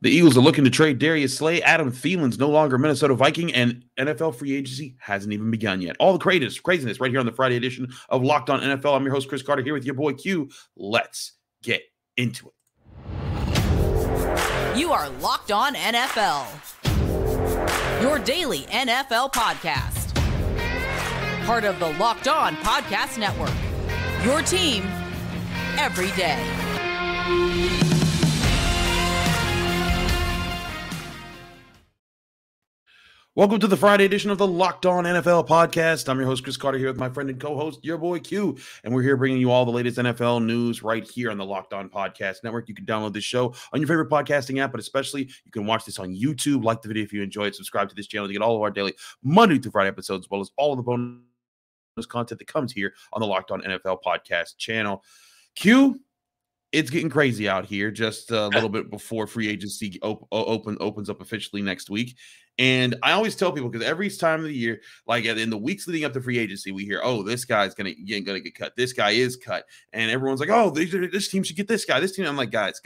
The Eagles are looking to trade Darius Slay. Adam Thielen's no longer a Minnesota Viking, and NFL free agency hasn't even begun yet. All the craziness right here on the Friday edition of Locked On NFL. I'm your host, Chris Carter, here with your boy Q. Let's get into it. You are Locked On NFL, your daily NFL podcast. Part of the Locked On Podcast Network, your team every day. Welcome to the Friday edition of the Locked On NFL podcast. I'm your host, Chris Carter, here with my friend and co-host, your boy Q. And we're here bringing you all the latest NFL news right here on the Locked On Podcast Network. You can download this show on your favorite podcasting app, but especially you can watch this on YouTube. Like the video if you enjoy it. Subscribe to this channel to get all of our daily Monday through Friday episodes, as well as all of the bonus content that comes here on the Locked On NFL podcast channel. Q, it's getting crazy out here just a little bit before free agency opens up officially next week. And I always tell people, because every time of the year, like in the weeks leading up to free agency, we hear, oh, this guy's gonna get cut. This guy is cut. And everyone's like, oh, this team should get this guy. This team. I'm like, guys.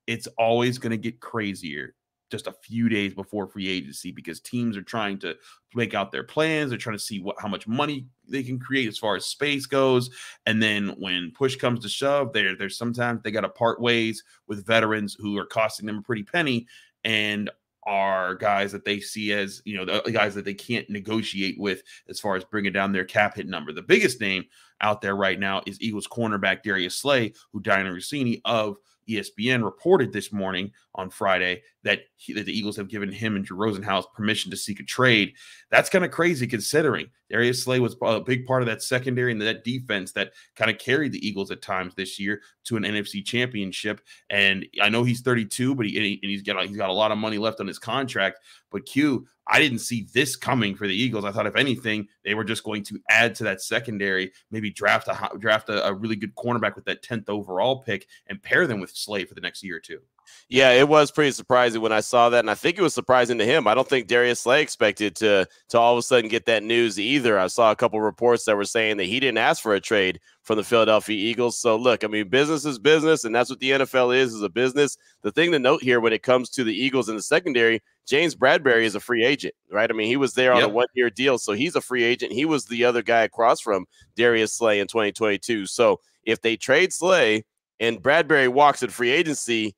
It's always going to get crazier just a few days before free agency because teams are trying to make out their plans. They're trying to see how much money they can create as far as space goes. And then when push comes to shove, there's sometimes they got to part ways with veterans who are costing them a pretty penny and are guys that they see as, the guys that they can't negotiate with as far as bringing down their cap hit number. The biggest name out there right now is Eagles cornerback Darius Slay, who Diana Rossini of ESPN reported this morning on Friday that the Eagles have given him and Drew Rosenhaus permission to seek a trade. That's kind of crazy considering Darius Slay was a big part of that secondary and that defense that kind of carried the Eagles at times this year to an NFC championship. And I know he's 32, but he's got a lot of money left on his contract. But Q, I didn't see this coming for the Eagles. I thought if anything, they were just going to add to that secondary, maybe draft a really good cornerback with that 10th overall pick and pair them with Slay for the next year or two. Yeah, it was pretty surprising when I saw that, and I think it was surprising to him. I don't think Darius Slay expected to all of a sudden get that news either. I saw a couple reports that were saying that he didn't ask for a trade from the Philadelphia Eagles. So, look, I mean, business is business, and that's what the NFL is a business. The thing to note here when it comes to the Eagles in the secondary, James Bradberry is a free agent, right? I mean, he was there on a one-year deal, so he's a free agent. He was the other guy across from Darius Slay in 2022. So if they trade Slay and Bradberry walks in free agency,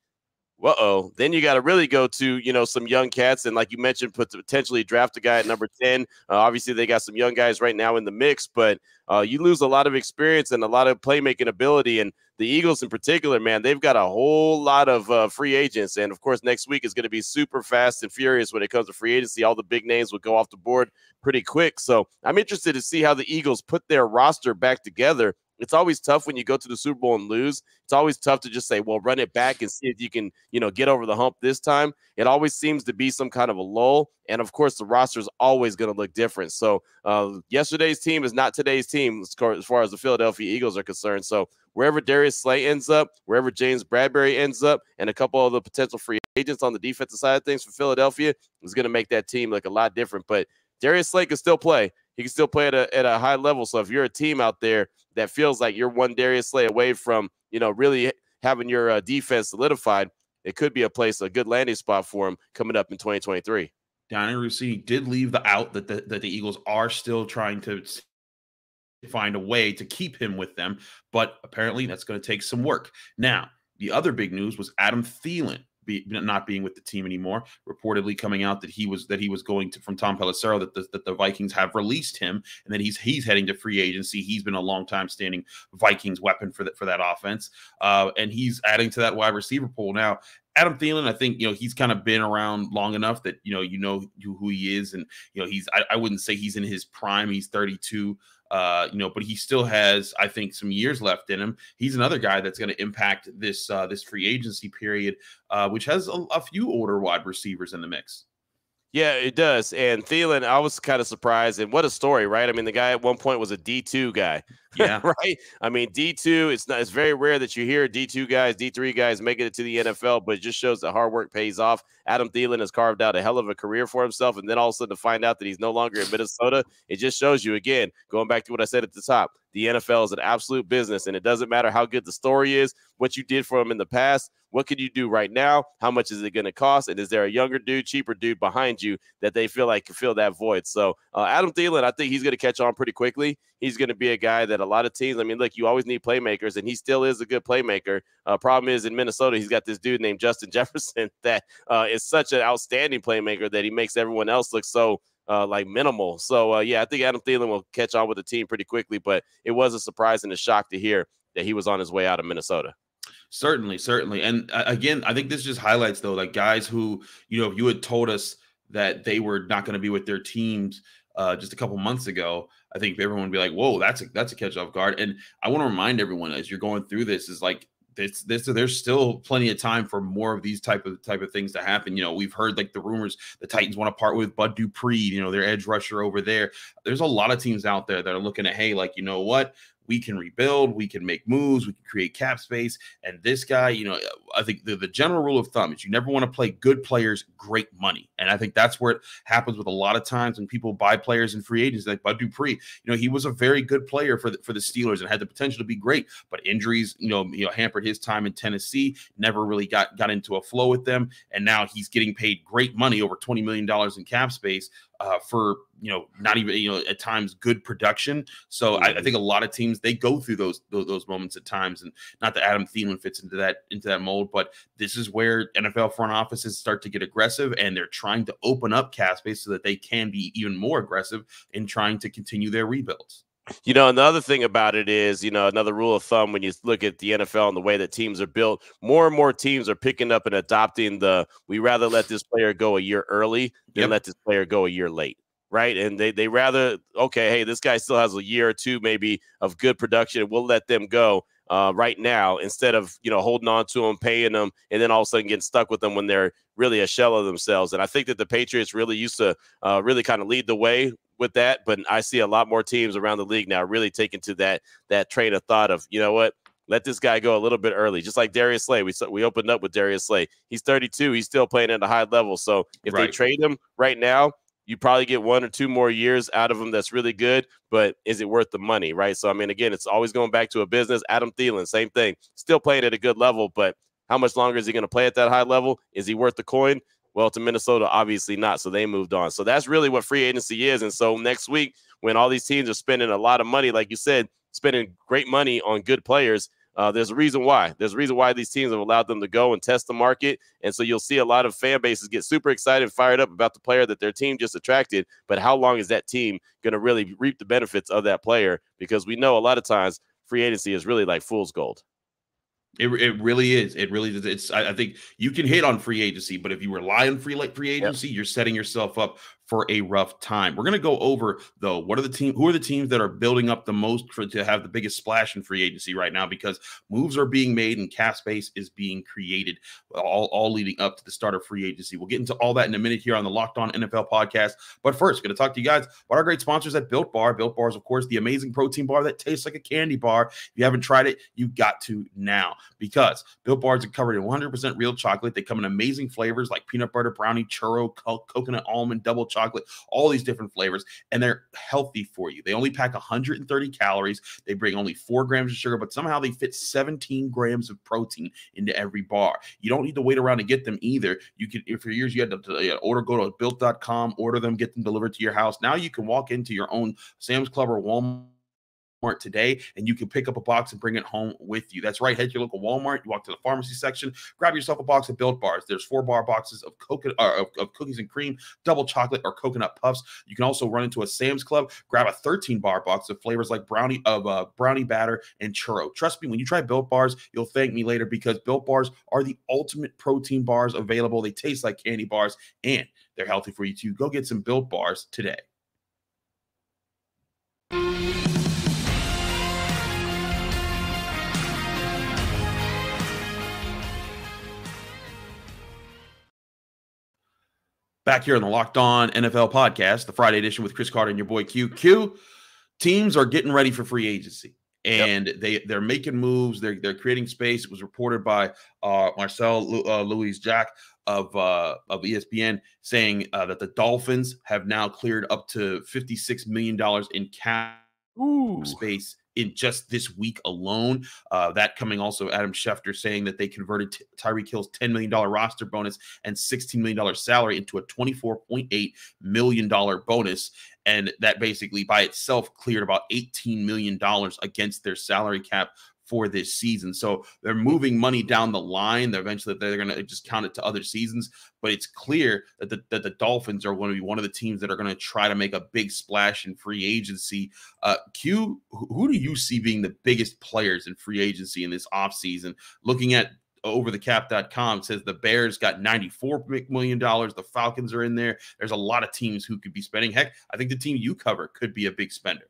then you got to really go to, some young cats. And like you mentioned, potentially draft a guy at number 10. Obviously, they got some young guys right now in the mix, but you lose a lot of experience and a lot of playmaking ability. And the Eagles in particular, man, they've got a whole lot of free agents. And, of course, next week is going to be super fast and furious when it comes to free agency. All the big names will go off the board pretty quick. So I'm interested to see how the Eagles put their roster back together. It's always tough when you go to the Super Bowl and lose. It's always tough to just say, well, run it back and see if you can, get over the hump this time. It always seems to be some kind of a lull. And, of course, the roster is always going to look different. So yesterday's team is not today's team as far as the Philadelphia Eagles are concerned. So wherever Darius Slay ends up, wherever James Bradberry ends up, and a couple of the potential free agents on the defensive side of things for Philadelphia is going to make that team look a lot different. But Darius Slay can still play. He can still play at a high level. So if you're a team out there that feels like you're one Darius Slay away from, really having your defense solidified, it could be a good landing spot for him coming up in 2023. Diana Rossini did leave out that the Eagles are still trying to find a way to keep him with them, but apparently that's going to take some work. Now, the other big news was Adam Thielen not being with the team anymore, reportedly coming out that he was going to, from Tom Pelissero, that the Vikings have released him and that he's heading to free agency. He's been a long time standing Vikings weapon for that offense, and he's adding to that wide receiver pool now. Adam Thielen, I think, he's kind of been around long enough that, who he is. And, I wouldn't say he's in his prime. He's 32, but he still has, I think, some years left in him. He's another guy that's going to impact this free agency period, which has a few older wide receivers in the mix. Yeah, it does. And Thielen, I was kind of surprised. And what a story, right? I mean, the guy at one point was a D2 guy. Yeah. Right? I mean, D2, it's very rare that you hear D2 guys, D3 guys making it to the NFL, but it just shows that hard work pays off. Adam Thielen has carved out a hell of a career for himself. And then all of a sudden to find out that he's no longer in Minnesota, it just shows you, again, going back to what I said at the top, the NFL is an absolute business, and it doesn't matter how good the story is, what you did for them in the past. What can you do right now? How much is it going to cost? And is there a younger dude, cheaper dude behind you that they feel like can fill that void? So Adam Thielen, I think he's going to catch on pretty quickly. He's going to be a guy that a lot of teams, I mean, look, you always need playmakers, and he still is a good playmaker. Problem is in Minnesota, he's got this dude named Justin Jefferson that is such an outstanding playmaker that he makes everyone else look so like minimal. So, yeah, I think Adam Thielen will catch on with the team pretty quickly, but it was a surprise and a shock to hear that he was on his way out of Minnesota. Certainly. And again, I think this just highlights, though, like guys who, if you had told us that they were not going to be with their teams just a couple months ago, I think everyone would be like, whoa, that's a catch off guard. And I want to remind everyone as you're going through this is like, there's still plenty of time for more of these type of things to happen. We've heard like the rumors the Titans want to part with Bud Dupree, their edge rusher over there. There's a lot of teams out there that are looking at, hey, like, you know what? We can rebuild, we can make moves, we can create cap space. And this guy, I think the general rule of thumb is you never want to play good players great money. And I think that's where it happens with a lot of times when people buy players in free agency, like Bud Dupree. He was a very good player for the Steelers and had the potential to be great, but injuries, hampered his time in Tennessee, never really got into a flow with them. And now he's getting paid great money, over $20 million in cap space for, not even, at times good production. So I think a lot of teams, they go through those moments at times, and not that Adam Thielen fits into that mold, but this is where NFL front offices start to get aggressive, and they're trying to open up cap space so that they can be even more aggressive in trying to continue their rebuilds. And the other thing about it is, another rule of thumb when you look at the NFL and the way that teams are built, more and more teams are picking up and adopting we rather let this player go a year early than let this player go a year late. Right. And they rather, okay, hey, this guy still has a year or two maybe of good production. We'll let them go right now instead of, holding on to them, paying them, and then all of a sudden getting stuck with them when they're really a shell of themselves. And I think that the Patriots really used to really kind of lead the way with that. But I see a lot more teams around the league now really taking to that train of thought of, you know what? Let this guy go a little bit early, just like Darius Slay. We opened up with Darius Slay. He's 32. He's still playing at a high level. So if they trade him right now, you probably get 1 or 2 more years out of him. That's really good, but is it worth the money, right? So, I mean, again, it's always going back to a business. Adam Thielen, same thing, still playing at a good level, but how much longer is he going to play at that high level? Is he worth the coin? Well, to Minnesota, obviously not, so they moved on. So that's really what free agency is. And so next week, when all these teams are spending a lot of money, like you said, spending great money on good players, there's a reason why. There's a reason why these teams have allowed them to go and test the market. And so you'll see a lot of fan bases get super excited and fired up about the player that their team just attracted. But how long is that team going to really reap the benefits of that player? Because we know a lot of times free agency is really like fool's gold. It really is. It really is. I think you can hit on free agency, but if you rely on free agency, you're setting yourself up for a rough time. We're going to go over, though, who are the teams that are building up the most to have the biggest splash in free agency right now, because moves are being made and cap space is being created, all leading up to the start of free agency. We'll get into all that in a minute here on the Locked On NFL podcast. But first, going to talk to you guys about our great sponsors at Built Bar. Built Bar is, of course, the amazing protein bar that tastes like a candy bar. If you haven't tried it, you've got to now, because Built Bars are covered in 100% real chocolate. They come in amazing flavors like peanut butter brownie, churro, coconut almond, double chocolate, all these different flavors, and they're healthy for you. They only pack 130 calories. They bring only 4 grams of sugar, but somehow they fit 17 grams of protein into every bar. You don't need to wait around to get them either. You can, for years, you had to go to built.com, order them, get them delivered to your house. Now you can walk into your own Sam's Club or Walmart today, and you can pick up a box and bring it home with you. That's right. Head to your local Walmart. You walk to the pharmacy section, grab yourself a box of Built Bars. There's 4-bar boxes of of cookies and cream, double chocolate, or coconut puffs. You can also run into a Sam's Club, grab a 13-bar box of flavors like brownie batter and churro. Trust me, when you try Built Bars, you'll thank me later, because Built Bars are the ultimate protein bars available. They taste like candy bars, and they're healthy for you too. Go get some Built Bars today. Back here on the Locked On NFL podcast, the Friday edition with Chris Carter and your boy Q. Q, teams are getting ready for free agency, and they're making moves. They're creating space. It was reported by Marcel Louis-Jacques of ESPN saying that the Dolphins have now cleared up to $56 million in cap space in just this week alone. That coming also Adam Schefter saying that they converted Tyreek Hill's $10 million roster bonus and $16 million salary into a $24.8 million bonus. And that basically by itself cleared about $18 million against their salary cap for this season. So they're moving money down the line. They're going to just count it to other seasons. But it's clear that the Dolphins are going to be one of the teams that are going to try to make a big splash in free agency. Q, who do you see being the biggest players in free agency in this offseason? Looking at overthecap.com, says the Bears got $94 million. The Falcons are in there. There's a lot of teams who could be spending. Heck, I think the team you cover could be a big spender.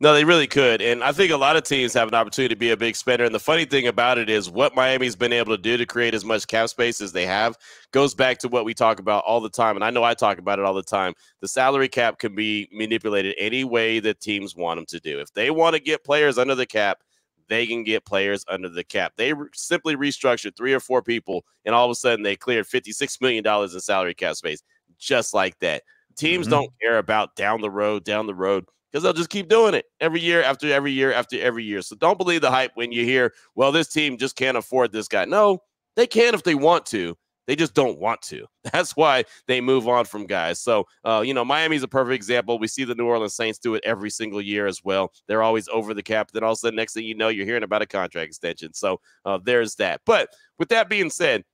No, they really could. And I think a lot of teams have an opportunity to be a big spender. And the funny thing about it is what Miami's been able to do to create as much cap space as they have goes back to what we talk about all the time. And I know I talk about it all the time. The salary cap can be manipulated any way that teams want them to do. If they want to get players under the cap, they can get players under the cap. They simply restructured 3 or 4 people, and all of a sudden they cleared $56 million in salary cap space just like that. Teams don't care about down the road, because they'll just keep doing it every year after every year after every year. So don't believe the hype when you hear, well, this team just can't afford this guy. No, they can if they want to. They just don't want to. That's why they move on from guys. So, Miami's a perfect example. We see the New Orleans Saints do it every single year as well. They're always over the cap. Then all of a sudden, next thing you know, you're hearing about a contract extension. So there's that. But with that being said,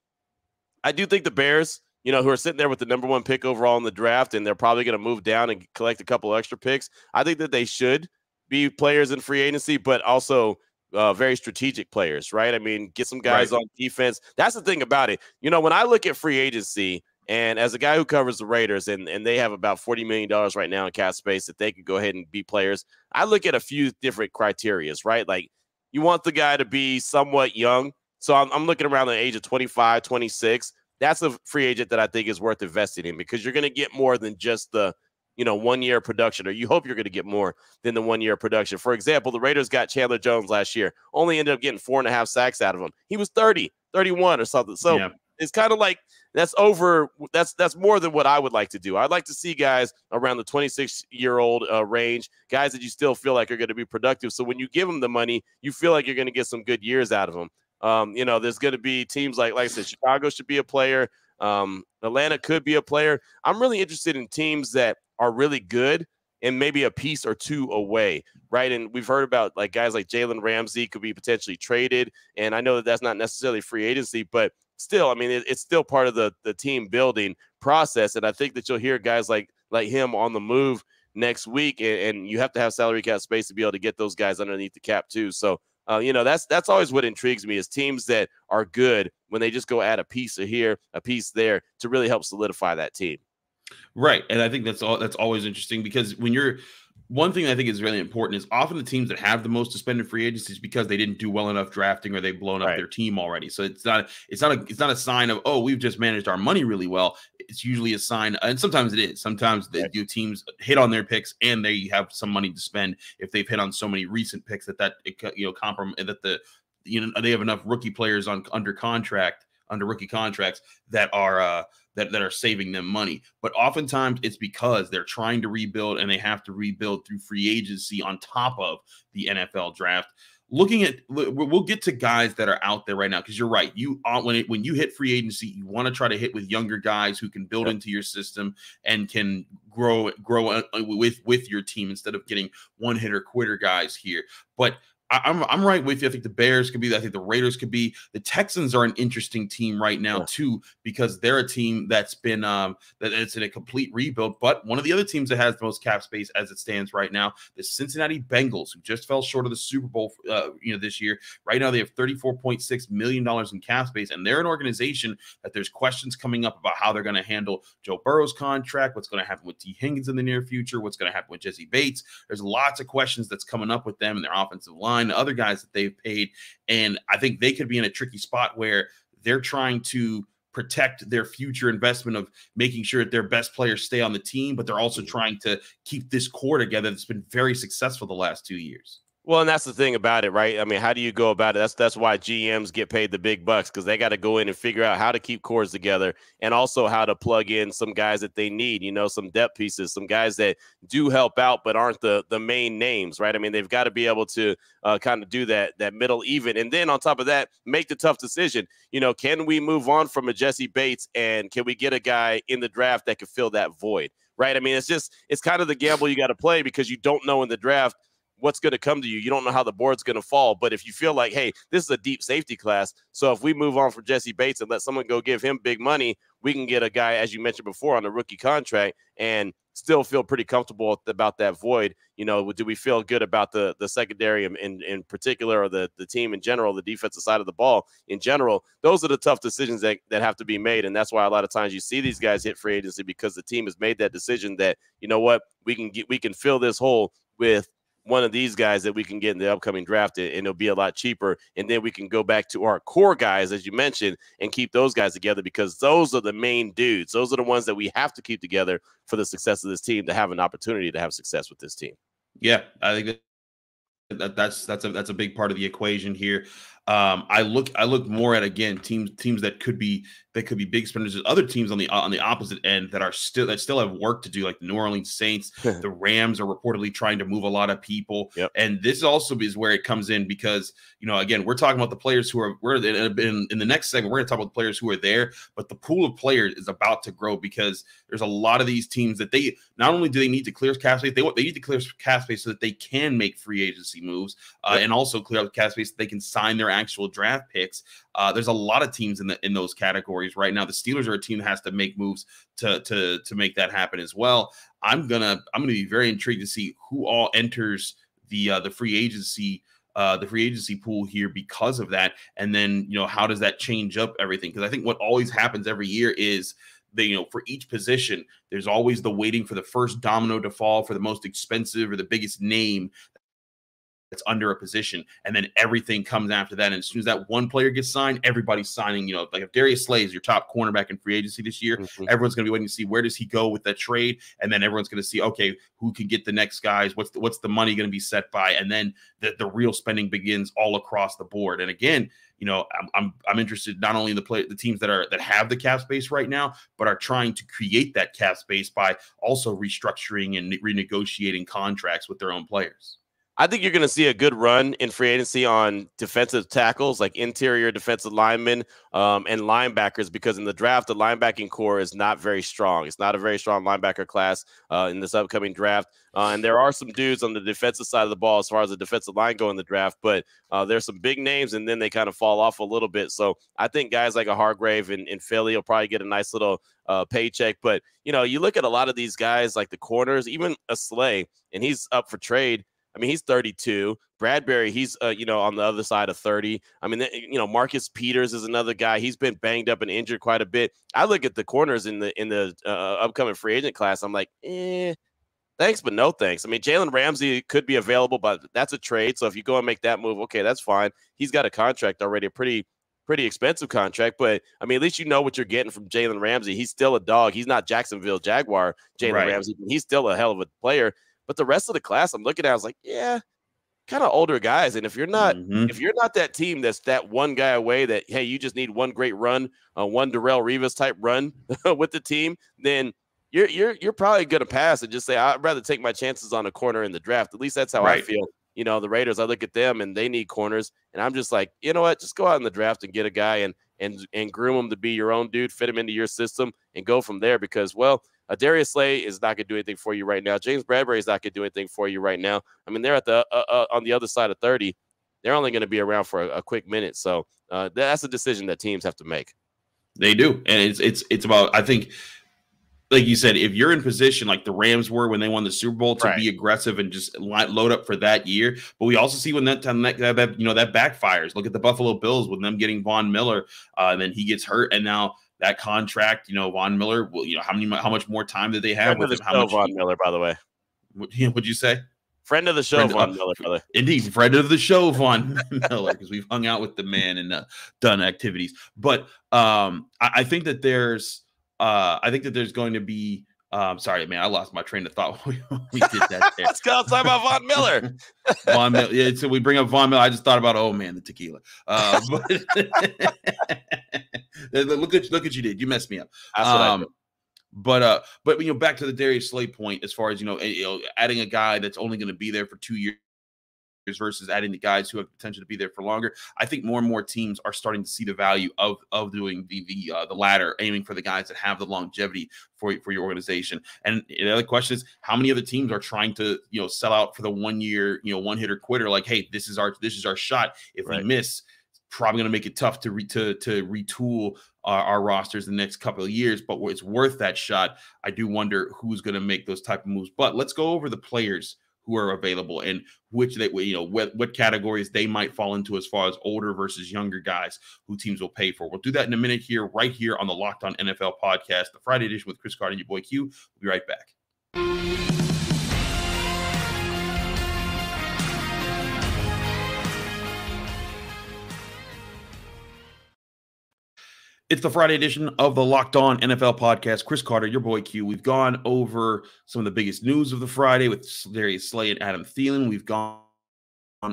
I do think the Bears, who are sitting there with the #1 pick overall in the draft, and they're probably going to move down and collect a couple extra picks. I think that they should be players in free agency, but also very strategic players, right? I mean, get some guys on defense. That's the thing about it. When I look at free agency, and as a guy who covers the Raiders, and they have about $40 million right now in cap space that they could go ahead and be players, I look at a few different criterias, right? Like, you want the guy to be somewhat young. So I'm looking around the age of 25, 26. That's a free agent that I think is worth investing in, because you're going to get more than just the 1 year production, or you hope you're going to get more than the 1 year production. For example, the Raiders got Chandler Jones last year, only ended up getting 4.5 sacks out of him. He was 30, 31 or something. So it's kind of like that's more than what I would like to do. I'd like to see guys around the 26-year-old range, guys that you still feel like are going to be productive. So when you give them the money, you feel like you're going to get some good years out of them. There's going to be teams like I said, Chicago should be a player. Atlanta could be a player. I'm really interested in teams that are really good and maybe a piece or two away, right? And we've heard about like guys like Jalen Ramsey could be potentially traded. And I know that that's not necessarily free agency, but still, I mean, it's still part of the team building process. And I think that you'll hear guys like him on the move next week. And you have to have salary cap space to be able to get those guys underneath the cap too. So, that's always what intrigues me, is teams that are good when they just go add a piece here, a piece there to really help solidify that team. Right. And I think that's always interesting, because one thing I think is really important is often the teams that have the most to spend in free agency is because they didn't do well enough drafting, or they've blown up their team already. So it's not a sign of, oh, we've just managed our money really well. It's usually a sign, and sometimes it is. Sometimes the teams hit on their picks and they have some money to spend if they've hit on so many recent picks that they have enough rookie players under rookie contracts that are that are saving them money. But oftentimes it's because they're trying to rebuild, and they have to rebuild through free agency on top of the NFL draft. We'll get to guys that are out there right now, because you're right. When you hit free agency, you want to try to hit with younger guys who can build into your system and can grow with your team, instead of getting one hitter quitter guys here. But I'm right with you. I think the Bears could be. I think the Raiders could be. The Texans are an interesting team right now too, because they're a team that's been that it's in a complete rebuild. But one of the other teams that has the most cap space as it stands right now, the Cincinnati Bengals, who just fell short of the Super Bowl, this year. Right now they have $34.6 million in cap space, and they're an organization that there's questions coming up about how they're going to handle Joe Burrow's contract, what's going to happen with T. Higgins in the near future, what's going to happen with Jesse Bates. There's lots of questions that's coming up with them and their offensive line, the other guys that they've paid. And I think they could be in a tricky spot where they're trying to protect their future investment of making sure that their best players stay on the team, but they're also trying to keep this core together that's been very successful the last 2 years. Well, and that's the thing about it, right? I mean, how do you go about it? That's why GMs get paid the big bucks, because they got to go in and figure out how to keep cores together, and also how to plug in some guys that they need, some depth pieces, some guys that do help out but aren't the main names, right? I mean, they've got to be able to kind of do that middle even, and then on top of that, make the tough decision. Can we move on from a Jesse Bates, and can we get a guy in the draft that could fill that void, right? I mean, it's kind of the gamble you got to play, because you don't know in the draft what's going to come to you. You don't know how the board's going to fall. But if you feel like, hey, this is a deep safety class, so if we move on from Jesse Bates and let someone go give him big money, we can get a guy, as you mentioned before, on a rookie contract and still feel pretty comfortable about that void. Do we feel good about the secondary in particular, or the team in general, the defensive side of the ball in general? Those are the tough decisions that have to be made. And that's why a lot of times you see these guys hit free agency, because the team has made that decision that, we can fill this hole with one of these guys that we can get in the upcoming draft, and it'll be a lot cheaper. And then we can go back to our core guys, as you mentioned, and keep those guys together, because those are the main dudes. Those are the ones that we have to keep together for the success of this team, to have an opportunity to have success with this team. Yeah, I think that's a big part of the equation here. I look more at, again, teams that could be big spenders. There's other teams on the opposite end that still have work to do, like the New Orleans Saints. The Rams are reportedly trying to move a lot of people. Yep. And this also is where it comes in, because again, we're talking about the players who are in the next segment. We're going to talk about the players who are there, but the pool of players is about to grow, because there's a lot of these teams that they not only do they need to clear cap space, they need to clear cap space so that they can make free agency moves, and also clear out the cap space so they can sign their actual draft picks. There's a lot of teams in those categories right now. The Steelers are a team that has to make moves to make that happen as well. I'm gonna be very intrigued to see who all enters the free agency pool here because of that, and then how does that change up everything? Because I think what always happens every year is for each position, there's always the waiting for the first domino to fall for the most expensive or the biggest name that's under a position, and then everything comes after that. And as soon as that one player gets signed, everybody's signing. Like if Darius Slay is your top cornerback in free agency this year, everyone's going to be waiting to see where does he go with that trade, and then everyone's going to see, okay, who can get the next guys? What's the money going to be set by? And then the real spending begins all across the board. And again, I'm interested not only in the teams that have the cap space right now, but are trying to create that cap space by also restructuring and renegotiating contracts with their own players. I think you're going to see a good run in free agency on defensive tackles, like interior defensive linemen and linebackers, because in the draft, the linebacking core is not very strong. It's not a very strong linebacker class in this upcoming draft. And there are some dudes on the defensive side of the ball as far as the defensive line go in the draft, but there's some big names, and then they kind of fall off a little bit. So I think guys like a Hargrave in Philly will probably get a nice little paycheck. But, you look at a lot of these guys like the corners, even a Slay, and he's up for trade. I mean, he's 32. Bradbury, he's, on the other side of 30. I mean, Marcus Peters is another guy. He's been banged up and injured quite a bit. I look at the corners in the upcoming free agent class. I'm like, thanks, but no thanks. I mean, Jalen Ramsey could be available, but that's a trade. So if you go and make that move, okay, that's fine. He's got a contract already, a pretty expensive contract. But, I mean, at least you know what you're getting from Jalen Ramsey. He's still a dog. He's not Jacksonville Jaguar Jalen Ramsey. He's still a hell of a player. But the rest of the class I'm looking at, I was like, yeah, kind of older guys. And if you're not that team that's that one guy away that, hey, you just need one great run, one Darrelle Revis type run with the team, then you're probably going to pass and just say, I'd rather take my chances on a corner in the draft. At least that's how I feel. The Raiders, I look at them and they need corners. And I'm just like, you know what? Just go out in the draft and get a guy and groom him to be your own dude, fit him into your system and go from there, because, well, Darius Slay is not going to do anything for you right now. James Bradbury is not going to do anything for you right now. I mean, they're at the on the other side of 30. They're only going to be around for a quick minute. So that's a decision that teams have to make. They do, and it's about, I think, like you said, if you're in position like the Rams were when they won the Super Bowl to be aggressive and just load up for that year. But we also see when that backfires. Look at the Buffalo Bills with them getting Von Miller, and then he gets hurt, and now that contract, Von Miller, well, how much more time did they have with him? Von Miller, by the way. What'd you say? Friend of the show, Von Miller, brother. Indeed, friend of the show, Von Miller, because we've hung out with the man and done activities. But I think that there's going to be Sorry, man, I lost my train of thought when we did that there. Let's go talk about Von Miller. Von Miller. Yeah, so we bring up Von Miller. I just thought about, oh man, the tequila. But look at you did. You messed me up. That's what I did. But back to the Darius Slay point, as far as adding a guy that's only going to be there for 2 years versus adding the guys who have potential to be there for longer. I think more and more teams are starting to see the value of doing the latter, aiming for the guys that have the longevity for your organization. And the other question is, how many other teams are trying to sell out for the 1 year one hitter quitter? Like, hey, this is our shot. If we miss, probably going to make it tough to retool our rosters the next couple of years, but it's worth that shot. I do wonder who's going to make those type of moves. But let's go over the players who are available and which what categories they might fall into as far as older versus younger guys who teams will pay for. We'll do that in a minute here, right here on the Locked On NFL podcast, the Friday edition with Chris Carter and your boy Q. We'll be right back. It's the Friday edition of the Locked On NFL podcast. Chris Carter, your boy Q. We've gone over some of the biggest news of the Friday with Darius Slay and Adam Thielen. We've gone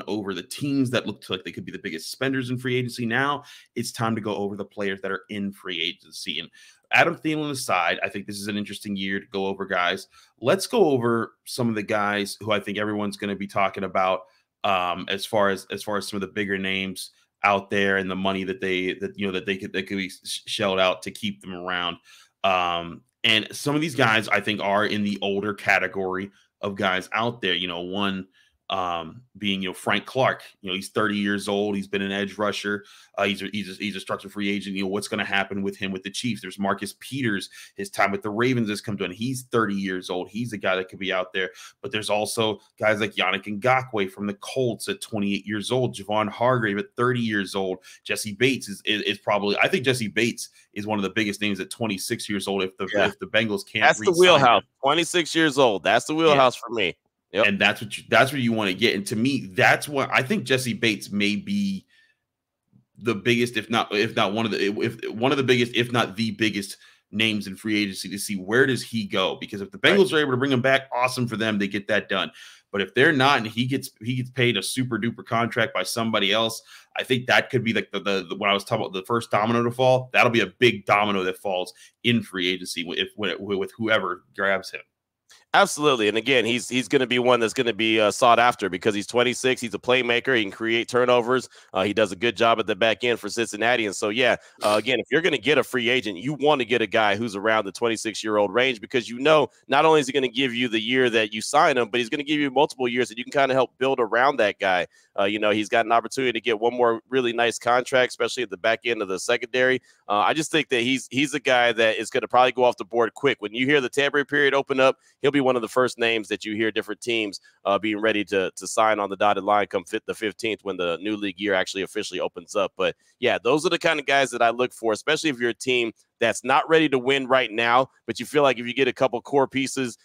over the teams that look like they could be the biggest spenders in free agency. Now it's time to go over the players that are in free agency. And Adam Thielen aside, I think this is an interesting year to go over guys. Let's go over some of the guys who I think everyone's going to be talking about as far as some of the bigger names out there and the money that could be shelled out to keep them around. And some of these guys I think are in the older category of guys out there. One being Frank Clark. He's 30 years old. He's been an edge rusher. He's a structured free agent. What's going to happen with him with the Chiefs? There's Marcus Peters. His time with the Ravens has come to an end. He's 30 years old. He's a guy that could be out there. But there's also guys like Yannick Ngakoue from the Colts at 28 years old. Javon Hargrave at 30 years old. Jesse Bates is probably. I think Jesse Bates is one of the biggest names at 26 years old. If the Bengals can't, that's the wheelhouse. 26 years old. That's the wheelhouse for me. Yep. And that's what you want to get. And to me, that's what I think Jesse Bates may be the biggest, if not one of the biggest, if not the biggest names in free agency to see where does he go. Because if the Bengals are able to bring him back, awesome for them. They get that done. But if they're not, and he gets paid a super duper contract by somebody else, I think that could be like the when I was talking about the first domino to fall, that'll be a big domino that falls in free agency with whoever grabs him. Absolutely. And again, he's going to be one that's going to be sought after because he's 26. He's a playmaker. He can create turnovers. He does a good job at the back end for Cincinnati. And so, again, if you're going to get a free agent, you want to get a guy who's around the 26-year-old range because not only is he going to give you the year that you sign him, but he's going to give you multiple years that you can kind of help build around that guy. He's got an opportunity to get one more really nice contract, especially at the back end of the secondary. I just think that he's a guy that is going to probably go off the board quick. When you hear the tampering period open up, he'll be one of the first names that you hear different teams being ready to sign on the dotted line come the 15th when the new league year actually officially opens up. But those are the kind of guys that I look for, especially if you're a team that's not ready to win right now, but you feel like if you get a couple core pieces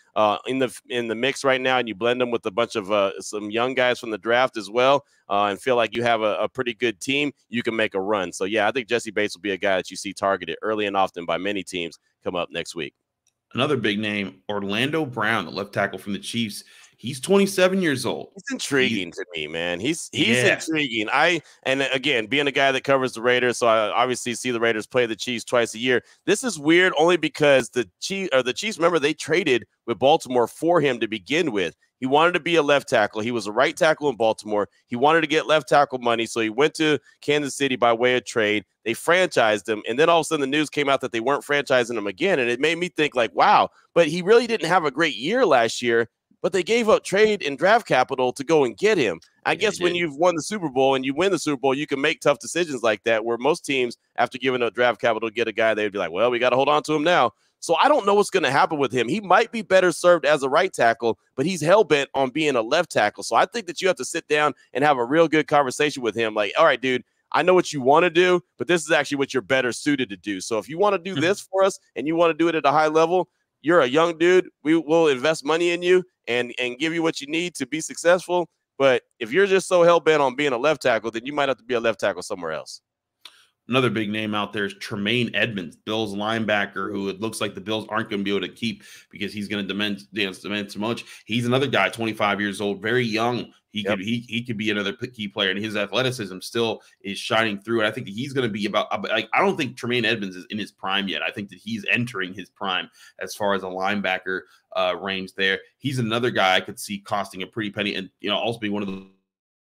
in the mix right now and you blend them with a bunch of some young guys from the draft as well and feel like you have a pretty good team, you can make a run. So, I think Jesse Bates will be a guy that you see targeted early and often by many teams come up next week. Another big name, Orlando Brown, the left tackle from the Chiefs. He's 27 years old. He's intriguing to me, man. He's intriguing. And again, being a guy that covers the Raiders, so I obviously see the Raiders play the Chiefs twice a year. This is weird only because the Chiefs, remember, they traded with Baltimore for him to begin with. He wanted to be a left tackle. He was a right tackle in Baltimore. He wanted to get left tackle money, so he went to Kansas City by way of trade. They franchised him, and then all of a sudden the news came out that they weren't franchising him again, and it made me think like, wow, but he really didn't have a great year last year, but they gave up trade and draft capital to go and get him. I guess when you've won the Super Bowl and you win the Super Bowl, you can make tough decisions like that, where most teams, after giving up draft capital to get a guy, they'd be like, well, we got to hold on to him now. So I don't know what's going to happen with him. He might be better served as a right tackle, but he's hell-bent on being a left tackle. So I think that you have to sit down and have a real good conversation with him. Like, all right, dude, I know what you want to do, but this is actually what you're better suited to do. So if you want to do this for us and you want to do it at a high level, you're a young dude. We will invest money in you and give you what you need to be successful. But if you're just so hell-bent on being a left tackle, then you might have to be a left tackle somewhere else. Another big name out there is Tremaine Edmonds, Bills linebacker, who it looks like the Bills aren't going to be able to keep because he's going to demand too much. He's another guy, 25 years old, very young. He could be another key player, and his athleticism still is shining through. And I think that he's going to be I don't think Tremaine Edmonds is in his prime yet. I think that he's entering his prime as far as a linebacker range there. He's another guy I could see costing a pretty penny, and also be one of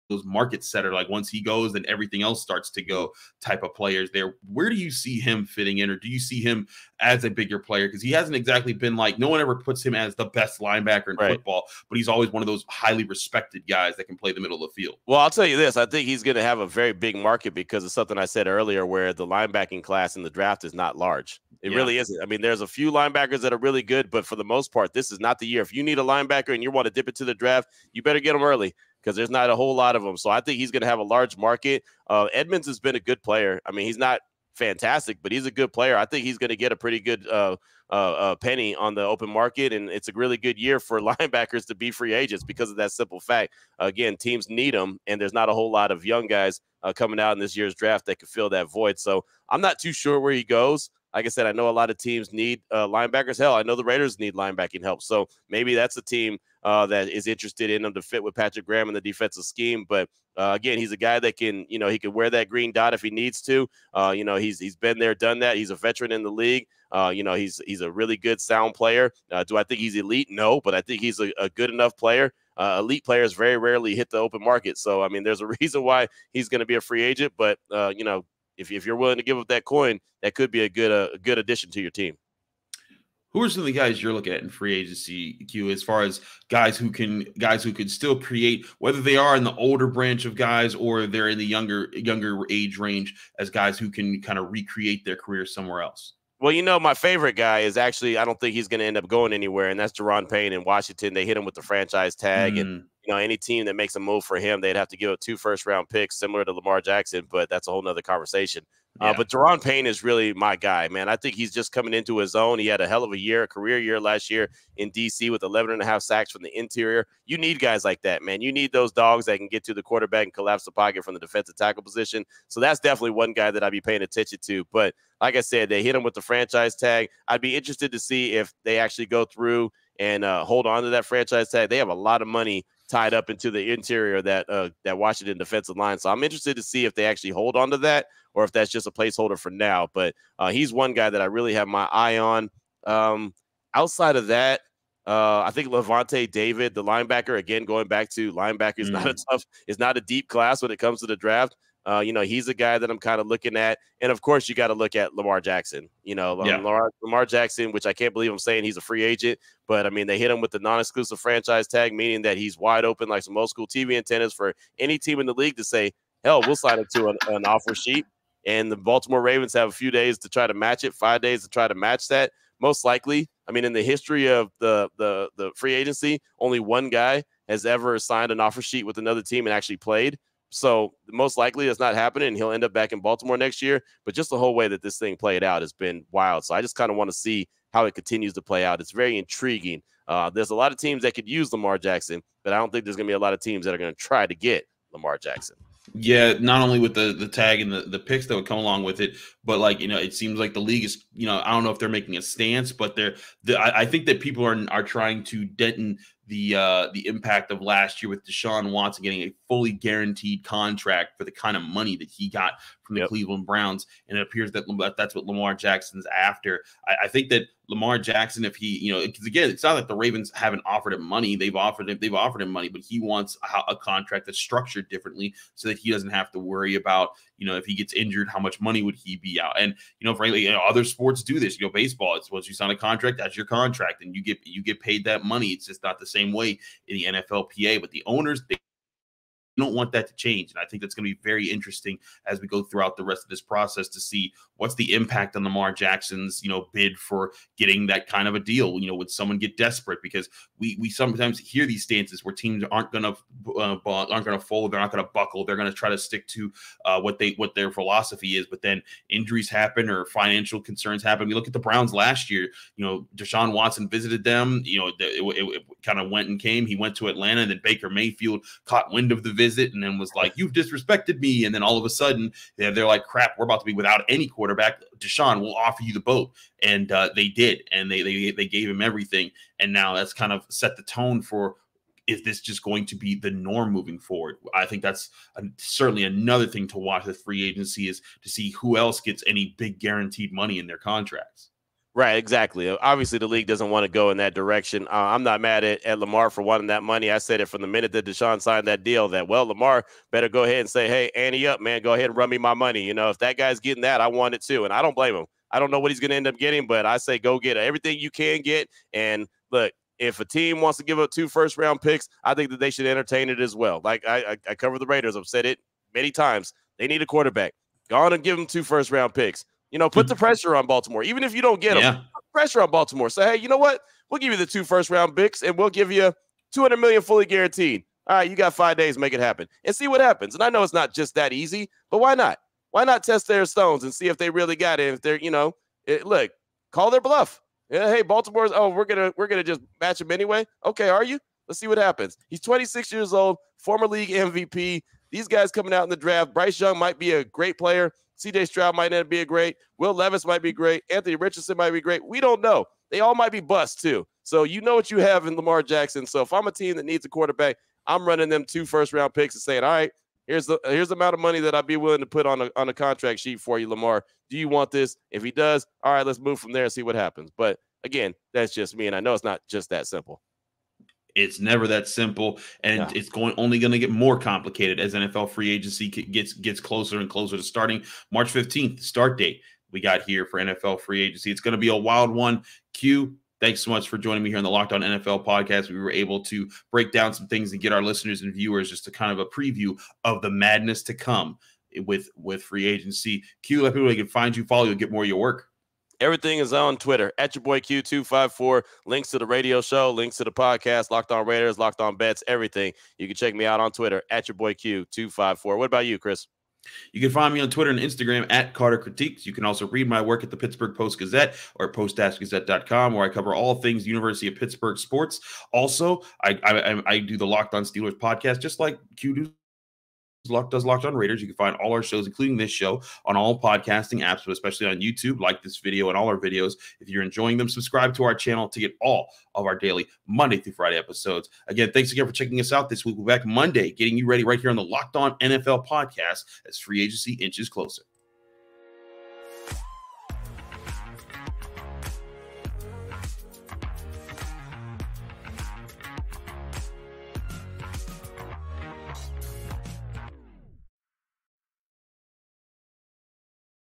those market setter, like once he goes, then everything else starts to go type of players there. Where do you see him fitting in, or do you see him as a bigger player? Because he hasn't exactly been like, no one ever puts him as the best linebacker in football, but he's always one of those highly respected guys that can play the middle of the field. Well, I'll tell you this. I think he's going to have a very big market because of something I said earlier, where the linebacking class in the draft is not large. It really isn't. I mean, there's a few linebackers that are really good, but for the most part, this is not the year. If you need a linebacker and you want to dip into the draft, you better get them early, because there's not a whole lot of them. So I think he's going to have a large market. Edmonds has been a good player. I mean, he's not fantastic, but he's a good player. I think he's going to get a pretty good penny on the open market, and it's a really good year for linebackers to be free agents because of that simple fact. Again, teams need them, and there's not a whole lot of young guys coming out in this year's draft that could fill that void. So I'm not too sure where he goes. Like I said, I know a lot of teams need linebackers. Hell, I know the Raiders need linebacking help. So maybe that's a team that is interested in him to fit with Patrick Graham in the defensive scheme. But again, he's a guy that can, he can wear that green dot if he needs to. He's been there, done that. He's a veteran in the league. He's a really good sound player. Do I think he's elite? No, but I think he's a good enough player. Elite players very rarely hit the open market. So, I mean, there's a reason why he's going to be a free agent. But, if you're willing to give up that coin, that could be a good addition to your team. Who are some of the guys you're looking at in free agency, Q, as far as guys who can still create, whether they are in the older branch of guys or they're in the younger age range, as guys who can kind of recreate their career somewhere else? Well, my favorite guy is actually, I don't think he's going to end up going anywhere, and that's Daron Payne in Washington. They hit him with the franchise tag, and any team that makes a move for him, they'd have to give up 2 first-round picks, similar to Lamar Jackson, but that's a whole nother conversation. But Daron Payne is really my guy, man. I think he's just coming into his own. He had a hell of a career year last year in D.C. with 11.5 sacks from the interior. You need guys like that, man. You need those dogs that can get to the quarterback and collapse the pocket from the defensive tackle position. So that's definitely one guy that I'd be paying attention to. But like I said, they hit him with the franchise tag. I'd be interested to see if they actually go through and hold on to that franchise tag. They have a lot of money tied up into the interior that Washington defensive line. So I'm interested to see if they actually hold on to that or if that's just a placeholder for now. But he's one guy that I really have my eye on. Outside of that, I think Levante David, the linebacker, again, going back to linebacker, is not a deep class when it comes to the draft. He's a guy that I'm kind of looking at. And, of course, you got to look at Lamar Jackson. Lamar Jackson, which I can't believe I'm saying he's a free agent. But, I mean, they hit him with the non-exclusive franchise tag, meaning that he's wide open like some old school TV antennas for any team in the league to say, hell, we'll sign him to an offer sheet. And the Baltimore Ravens have a few days to try to match it, 5 days to try to match that. Most likely, I mean, in the history of the free agency, only one guy has ever signed an offer sheet with another team and actually played. So most likely that's not happening, and he'll end up back in Baltimore next year. But just the whole way that this thing played out has been wild. So I just kind of want to see how it continues to play out. It's very intriguing. There's a lot of teams that could use Lamar Jackson, but I don't think there's going to be a lot of teams that are going to try to get Lamar Jackson. Yeah, not only with the tag and the picks that would come along with it, but it seems like the league is, I don't know if they're making a stance, but I think that people are trying to deaden the impact of last year with Deshaun Watson getting a fully guaranteed contract for the kind of money that he got from the Cleveland Browns. And it appears that that's what Lamar Jackson's after. I think that Lamar Jackson, if he, because again, it's not like the Ravens haven't offered him money. They've offered him money, but he wants a contract that's structured differently so that he doesn't have to worry about, if he gets injured, how much money would he be out? And, frankly, other sports do this. Baseball, it's once you sign a contract, that's your contract, and you get paid that money. It's just not the same way in the NFLPA, but the owners, they don't want that to change. And I think that's going to be very interesting as we go throughout the rest of this process to see what's the impact on Lamar Jackson's, bid for getting that kind of a deal. Would someone get desperate? Because we sometimes hear these stances where teams aren't going to fold, they're not going to buckle, they're going to try to stick to what their philosophy is. But then injuries happen or financial concerns happen. We look at the Browns last year. Deshaun Watson visited them. It kind of went and came. He went to Atlanta, and then Baker Mayfield caught wind of the visit visit and then was like, "You've disrespected me," and then all of a sudden they're like, "Crap, we're about to be without any quarterback. Deshaun, we'll offer you the boat," and they did, and they gave him everything, and now that's kind of set the tone for. Is this just going to be the norm moving forward? I think that's certainly another thing to watch with free agency is to see who else gets any big guaranteed money in their contracts. Right, exactly. Obviously, the league doesn't want to go in that direction. I'm not mad at Lamar for wanting that money. I said it from the minute that Deshaun signed that deal that, well, Lamar better go ahead and say, hey, ante up, man. Go ahead and run me my money. You know, if that guy's getting that, I want it too. And I don't blame him. I don't know what he's going to end up getting, but I say go get everything you can get. And look, if a team wants to give up 2 first-round picks, I think that they should entertain it as well. Like I cover the Raiders. I've said it many times. They need a quarterback. Go on and give them 2 first-round picks. You know, put the pressure on Baltimore. Even if you don't get them, put pressure on Baltimore. Say, hey, you know what? We'll give you the 2 first-round picks, and we'll give you $200 million fully guaranteed. All right, you got 5 days, make it happen, and see what happens. And I know it's not just that easy, but why not? Why not test their stones and see if they really got it? If they're, you know, look, call their bluff. Yeah, hey, Baltimore's, we're gonna just match him anyway. Okay, are you? Let's see what happens. He's 26 years old, former league MVP. These guys coming out in the draft. Bryce Young might be a great player. C.J. Stroud might not be a great. Will Levis might be great. Anthony Richardson might be great. We don't know. They all might be busts too. So you know what you have in Lamar Jackson. So if I'm a team that needs a quarterback, I'm running them 2 first-round picks and saying, all right, here's the amount of money that I'd be willing to put on a contract sheet for you, Lamar. Do you want this? If he does, all right, let's move from there and see what happens. But again, that's just me, and I know it's not just that simple. It's never that simple, and it's only going to get more complicated as NFL free agency gets closer and closer to starting. March 15th, start date we got here for NFL free agency. It's going to be a wild one. Q, thanks so much for joining me here on the Locked On NFL podcast. We were able to break down some things and get our listeners and viewers just a kind of a preview of the madness to come with free agency. Q, let people can find you, follow you, get more of your work. Everything is on Twitter at your boy Q254. Links to the radio show, links to the podcast, Locked On Raiders, Locked On Bets, everything. You can check me out on Twitter at your boy Q254. What about you, Chris? You can find me on Twitter and Instagram at Carter Critiques. You can also read my work at the Pittsburgh Post-Gazette or post-gazette.com, where I cover all things University of Pittsburgh sports. Also, I do the Locked On Steelers podcast, just like Q does Locked On Raiders. You can find all our shows, including this show, on all podcasting apps, but especially on YouTube. Like this video and all our videos. If you're enjoying them, subscribe to our channel to get all of our daily Monday through Friday episodes. Again, thanks again for checking us out this week. We'll be back Monday, getting you ready right here on the Locked On NFL podcast as free agency inches closer.